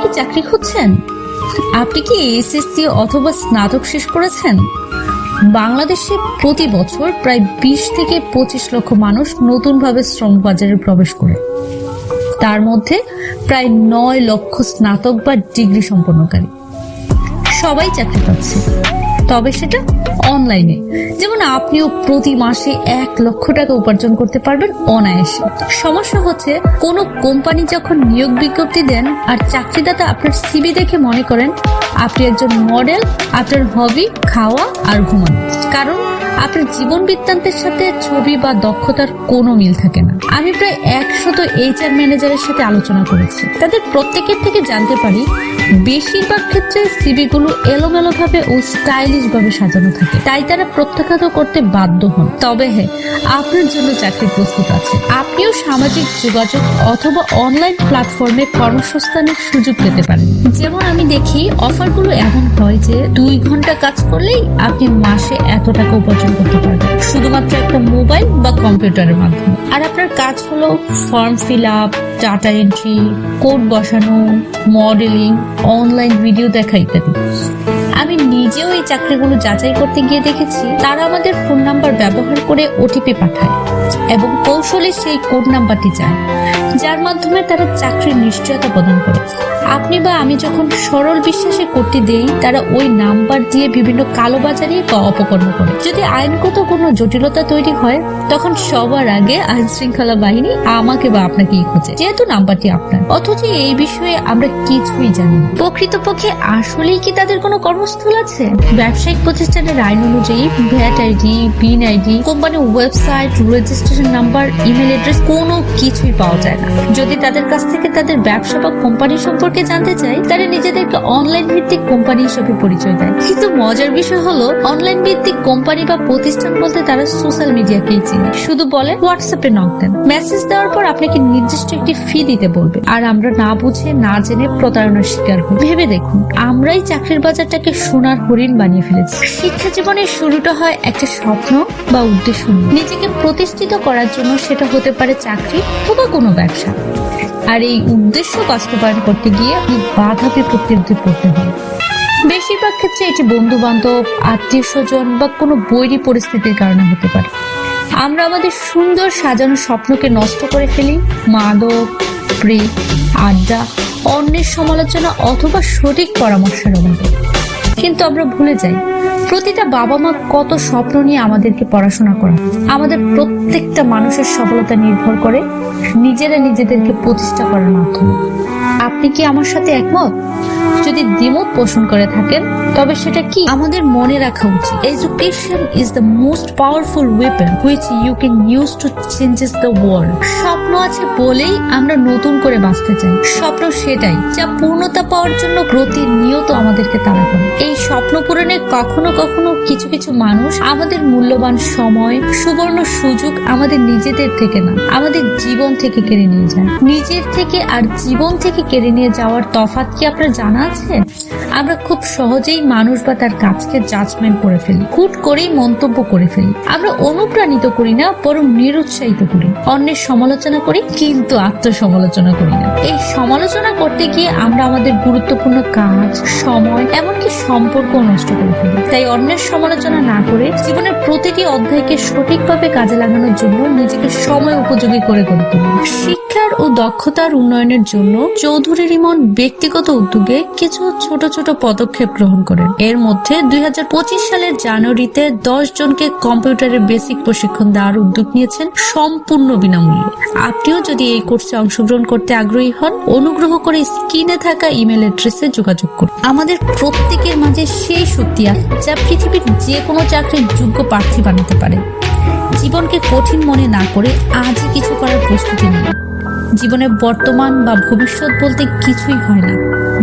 কি চাকরি খুঁজছেন? আপনি কি এসএসসি অথবা স্নাতক শেষ করেছেন? বাংলাদেশে প্রতি বছর প্রায় 20 থেকে 25 লক্ষ মানুষ নতুনভাবে শ্রম বাজারে প্রবেশ করে। তার মধ্যে প্রায় 9 লক্ষ স্নাতক বা ডিগ্রি সম্পন্নকারী। সবাই চাকরি পাচ্ছে, তবে সেটা অনলাইনে। যেমন আপনিও প্রতি মাসে 1 লক্ষ টাকা উপার্জন করতে পারবেন অনায়াসে। সমস্যা হচ্ছে, কোনো কোম্পানি যখন নিয়োগ বিজ্ঞপ্তি দেন আর চাকরিদাতা আপনার সিভি দেখে মনে করেন আপনি একজন মডেল, আপনার হবি খাওয়া আর ঘুমানো। কারণ আপনার জীবন বৃত্তান্তের সাথে ছবি বা দক্ষতার কোনো মিল থাকে না। আমি প্রায় 100 HR ম্যানেজারের সাথে আলোচনা করেছি। তাদের প্রত্যেকের থেকে জানতে পারি বেশিরভাগ ক্ষেত্রে সিভি গুলো এলোমেলো ভাবে ও স্টাইলিশ ভাবে সাজানো থাকে, তাই তারা প্রত্যাখ্যাত করতে বাধ্য হন। তবে হ্যাঁ, আপনার জন্য চাকরি প্রস্তুত আছে। আপনিও সামাজিক যোগাযোগ অথবা অনলাইন প্ল্যাটফর্মে কর্মসংস্থানের সুযোগ পেতে পারেন। যেমন আমি দেখি অফারগুলো এমন হয় যে 2 ঘন্টা কাজ করলেই আপনি মাসে এত টাকা উপার্জন করতে পারবেন, শুধুমাত্র একটা মোবাইল বা কম্পিউটারের মাধ্যমে। আর আপনার কাজ হলো form fill up, data entry, code বসানো, মডেলিং, অনলাইন ভিডিও দেখা ইত্যাদি। আমি নিজেও এই চাকরিগুলো যাচাই করতে গিয়ে দেখেছি তারা আমাদের ফোন নাম্বার ব্যবহার করে ওটিপি পাঠায় এবং কৌশলে সেই কোড নাম্বারটি চায়, যার মাধ্যমে তারা চাকরির নিশ্চয়তা প্রদান করে। আপনি বা আমি যখন সরল বিশ্বাসে কোডটি দেই, তারা ওই নাম্বার দিয়ে বিভিন্ন কালোবাজারি বা অপকর্ম করে। যদি আইনগত কোনো জটিলতা তৈরি হয়, তখন সবার আগে আইন শৃঙ্খলা বাহিনী আমাকে বা আপনাকেই খোঁজে, যেহেতু নাম্বারটি আপনার। অথচ এই বিষয়ে আমরা কিছুই জানি না। প্রকৃতপক্ষে আসলেই কি তাদের কোনো কর্মস্থল আছে? ব্যবসায়িক প্রতিষ্ঠানের আইন অনুযায়ী ভ্যাট আইডি, পিন আইডি, কোম্পানির website, registration number, email address কোনো কিছুই পাওয়া যায় না। যদি তাদের কাছ থেকে তাদের ব্যবসা বা কোম্পানি সম্পর্কে জানতে চাই, তারা নিজেদেরকে অনলাইন ভিত্তিক কোম্পানি হিসেবে পরিচয় দেয়। কিন্তু মজার বিষয় হলো, অনলাইন ভিত্তিক কোম্পানি বা প্রতিষ্ঠান বলতে তারা সোশ্যাল মিডিয়াকেই চিনে। শুধু বলে হোয়াটসঅ্যাপে নক দেন, মেসেজ দেওয়ার পর আপনাকে নির্দিষ্ট একটি ফি দিতে বলবে, আর আমরা না বুঝে না জেনে প্রতারণার শিকার হই। ভেবে দেখুন, আমরাই চাকরির বাজারটাকে সোনার হরিণ বানিয়ে ফেলেছি। শিক্ষা জীবনের শুরুটা হয় একটা স্বপ্ন বা উদ্দেশ্য নিয়ে। নিজেকে প্রতিষ্ঠিত করার জন্য সেটা হতে পারে চাকরি অথবা কোনো ব্যবসা। আর এই উদ্দেশ্য বাস্তবায়ন করতে গিয়ে আপনি বাধা বিপত্তিতে পড়তে হয়। বেশিরভাগ ক্ষেত্রে এটি বন্ধু বান্ধব, আত্মীয় স্বজন বা কোনো বৈরী পরিস্থিতির কারণে হতে পারে। আমরা আমাদের সুন্দর সাজানো স্বপ্নকে নষ্ট করে ফেলি মাদক, প্রেম, আড্ডা, অন্যের সমালোচনা অথবা সঠিক পরামর্শের অভাবে। কিন্তু আমরা ভুলে যাই, প্রতিটা বাবা মা কত স্বপ্ন নিয়ে আমাদেরকে পড়াশোনা করা। আমাদের প্রত্যেকটা মানুষের সফলতা নির্ভর করে নিজেরা নিজেদেরকে প্রতিষ্ঠা করার মাধ্যমে। আপনি কি আমার সাথে একমত? যদি দ্বিমত পোষণ করে থাকেন, তবে সেটা কি? আমাদের মনে রাখা উচিত, education is the most powerful weapon which you can use to changes the world. স্বপ্ন আছে বলেই আমরা নতুন করে বাঁচতে চাই। স্বপ্ন সেটাই যা পূর্ণতা পাওয়ার জন্য প্রতিনিয়ত আমাদেরকে তাড়া করে। এই স্বপ্ন পূরণে কখনো কখনো কিছু কিছু মানুষ আমাদের মূল্যবান সময়, সুবর্ণ সুযোগ আমাদের নিজেদের থেকে না, আমাদের জীবন থেকে কেড়ে নিয়ে যায়। নিজের থেকে আর জীবন থেকে কেড়ে নিয়ে যাওয়ার তফাৎ কি আপনার জানা আছে? আমরা খুব সহজেই মানুষ বা তার কাজকে জাজমেন্ট করে ফেলি, হুট করেই মন্তব্য করে ফেলি। আমরা অনুপ্রাণিত করি না, বরং নিরুৎসাহিত করি। অন্যের সমালোচনা করি, কিন্তু আত্মসমালোচনা করি না। এই সমালোচনা করতে গিয়ে আমরা আমাদের গুরুত্বপূর্ণ কাজ, সময়, এমনকি সম্পর্ক নষ্ট করে ফেলি। তাই অন্যের সমালোচনা না করে জীবনের প্রতিটি অধ্যায়কে সঠিকভাবে কাজে লাগানোর জন্য নিজেকে সময় উপযোগী করে গড়ে তুলুন। শিক্ষার ও দক্ষতার উন্নয়নের জন্য চৌধুরী রিমন ব্যক্তিগত উদ্যোগে কিছু ছোট ছোট পদক্ষেপ গ্রহণ করেন। এর মধ্যে 2025 সালের জানুয়ারিতে 10 জনকে কম্পিউটারের বেসিক প্রশিক্ষণ দেওয়ার উদ্যোগ নিয়েছেন সম্পূর্ণ বিনামূল্যে। আপনিও যদি এই কোর্সে অংশগ্রহণ করতে আগ্রহী হন, অনুগ্রহ করে স্ক্রিনে থাকা ইমেল অ্যাড্রেসে যোগাযোগ করুন। আমাদের প্রত্যেকের মাঝে সেই শক্তি আছে যা পৃথিবীর যে কোনো চাকরির যোগ্য প্রার্থী বানাতে পারে। জীবনকে কঠিন মনে না করে আজই কিছু করার প্রস্তুতি নিন। জীবনের বর্তমান বা ভবিষ্যৎ বলতে কিছুই হয় না,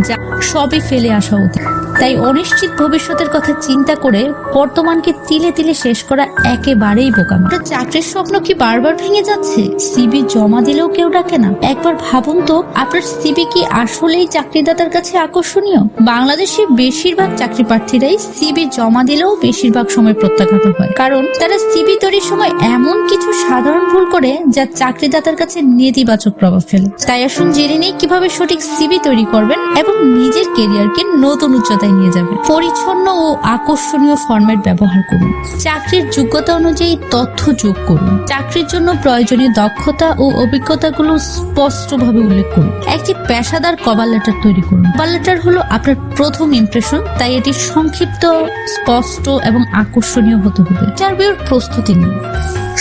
যা সবই ফেলে আসা উচিত। তাই অনিশ্চিত ভবিষ্যতের কথা চিন্তা করে বর্তমানকে তিলে তিলে শেষ করা একেবারেই বোকামি। আপনার চাকরির স্বপ্ন কি বারবার ভেঙে যাচ্ছে? সিবি জমা দিলেও কেউ ডাকে না? একবার ভাবুন তো, আপনার সিবি কি আসলেই চাকরিদাতার কাছে আকর্ষণীয়? বাংলাদেশে বেশিরভাগ চাকরি প্রার্থীরাই সিবি জমা দিলেও বেশিরভাগ সময় প্রত্যাখ্যাত হয়, কারণ তারা সিবি তৈরির সময় এমন কিছু সাধারণ ভুল করে যা চাকরিদাতার কাছে নেতিবাচক প্রভাব ফেলে। তাই আসুন জেনে নেই কিভাবে সঠিক সিবি তৈরি করবেন এবং নিজের কেরিয়ারকে নতুন উচ্চতায় নিয়ে যাবেন। পরিচ্ছন্ন ও আকর্ষণীয় ফরম্যাট ব্যবহার করুন। চাকরির যোগ্যতা অনুযায়ী তথ্য যোগ করুন। চাকরির জন্য প্রয়োজনীয় দক্ষতা ও অভিজ্ঞতাগুলো স্পষ্টভাবে উল্লেখ করুন। একটি পেশাদার কভার লেটার তৈরি করুন। কভার লেটার হলো আপনার প্রথম ইমপ্রেশন, তাই এটি সংক্ষিপ্ত, স্পষ্ট এবং আকর্ষণীয় হতে হবে। ইন্টারভিউর প্রস্তুতি নিন।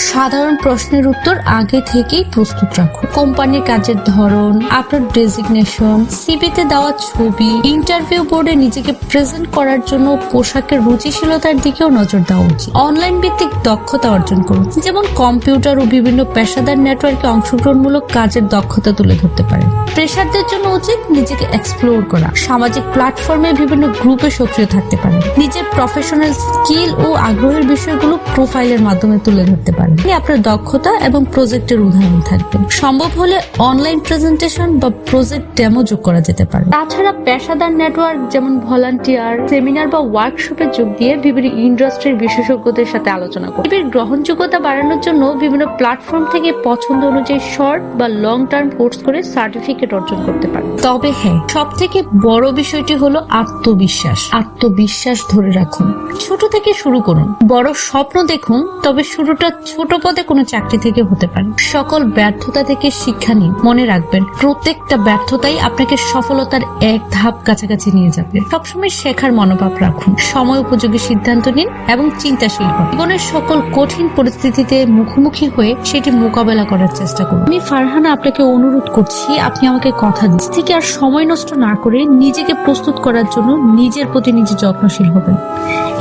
সাধারণ প্রশ্নের উত্তর আগে থেকেই প্রস্তুত রাখুন। কোম্পানির কাজের ধরন, আপনার ডেজিগনেশন, সিভিতে দেওয়া ছবি, ইন্টারভিউ বোর্ডে নিজেকে প্রেজেন্ট করার জন্য পোশাকের রুচিশীলতার দিকেও নজর দেওয়া উচিত। অনলাইন ভিত্তিক দক্ষতা অর্জন করুন, যেমন কম্পিউটার ও বিভিন্ন পেশাদার নেটওয়ার্কে অংশগ্রহণমূলক কাজের দক্ষতা তুলে ধরতে পারেন। প্রেশারদের জন্য উচিত নিজেকে এক্সপ্লোর করা। সামাজিক প্ল্যাটফর্মে বিভিন্ন গ্রুপে সক্রিয় থাকতে পারেন। নিজের প্রফেশনাল স্কিল ও আগ্রহের বিষয়গুলো প্রোফাইলের মাধ্যমে তুলে ধরতে পারেন। আপনার দক্ষতা এবং প্রজেক্টের উদাহরণ থাকবে। সম্ভব হলে অনলাইন প্রেজেন্টেশন বা প্রজেক্ট ডেমো যোগ করা যেতে পারে। তাছাড়া পেশাদার নেটওয়ার্ক যেমন ভলান্টিয়ার, সেমিনার বা ওয়ার্কশপে যোগ দিয়ে বিভিন্ন ইন্ডাস্ট্রির বিশেষজ্ঞদের সাথে আলোচনা করুন। এর গ্রহণযোগ্যতা বাড়ানোর জন্য বিভিন্ন প্ল্যাটফর্ম থেকে পছন্দ অনুযায়ী শর্ট বা লং টার্ম কোর্স করে সার্টিফিকেট অর্জন করতে পারেন। তবে হ্যাঁ, সব থেকে বড় বিষয়টি হলো আত্মবিশ্বাস। আত্মবিশ্বাস ধরে রাখুন। ছোট থেকে শুরু করুন, বড় স্বপ্ন দেখুন, তবে শুরুটা ছোট পদে কোনো চাকরি থেকে হতে পারে। সকল ব্যর্থতা থেকে শিক্ষা নিন। মনে রাখবেন, প্রত্যেকটা ব্যর্থতাই আপনাকে সফলতার এক ধাপ কাছাকাছি নিয়ে যাবে। সবসময় শেখার মনোভাব রাখুন, সময় উপযোগী সিদ্ধান্ত নিন এবং চিন্তাশীল হন। জীবনের সকল কঠিন পরিস্থিতিতে মুখোমুখি হয়ে সেটি মোকাবেলা করার চেষ্টা করুন। আমি ফারহানা আপনাকে অনুরোধ করছি, আপনি আমাকে কথা দিন থেকে আর সময় নষ্ট না করে নিজেকে প্রস্তুত করার জন্য নিজের প্রতি নিজে যত্নশীল হবেন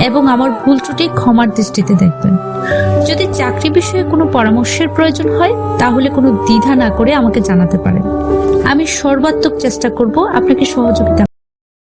এবং আমার ভুল ত্রুটি ক্ষমার দৃষ্টিতে দেখবেন। যদি চাকরি বিষয়ে কোনো পরামর্শের প্রয়োজন হয় তাহলে কোনো দ্বিধা না করে আমাকে জানাতে পারেন। আমি সর্বাত্মক চেষ্টা করব আপনাকে সহযোগিতা